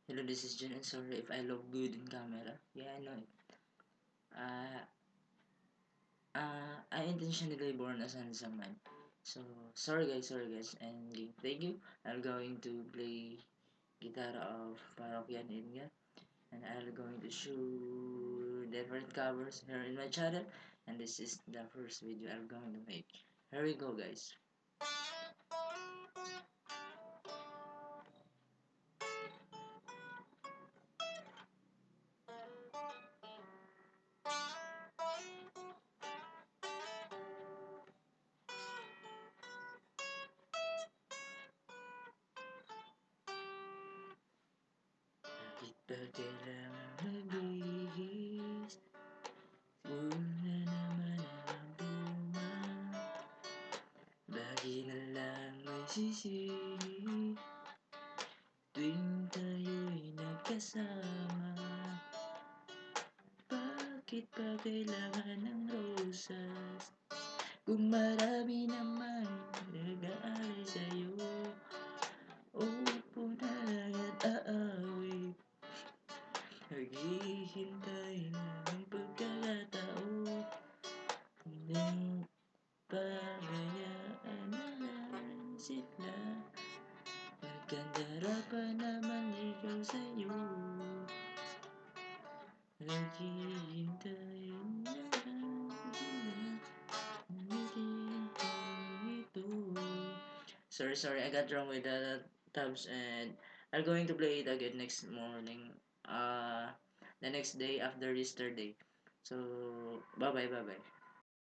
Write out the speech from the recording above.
Hello, this is Jun, and sorry if I look good in camera. Yeah, I know it. Uh, I intentionally born as handsome man. So, sorry guys, and thank you. I'm going to play guitar of Parokyan Inga, and I'm going to show different covers here in my channel, and this is the first video I'm going to make. Here we go, guys. Bakit ba kailangan magbihis? Una naman ang bunga. Lagi na lang may sisihi tuwing tayo'y nagkasama. Bakit pa kailangan ng rosas kung marami namang nag-aalay sa'yo? Uupo na lang at aawit, naghihintay ng pagkakataon. Nang pabayaan na lang sila, magkandara pa naman ikaw sa'yo. Naghihintay na lang sila, naghihintay ito. Sorry, I got wrong with the tabs, and I'm going to play it again next morning. The next day after Easter day. So, bye bye.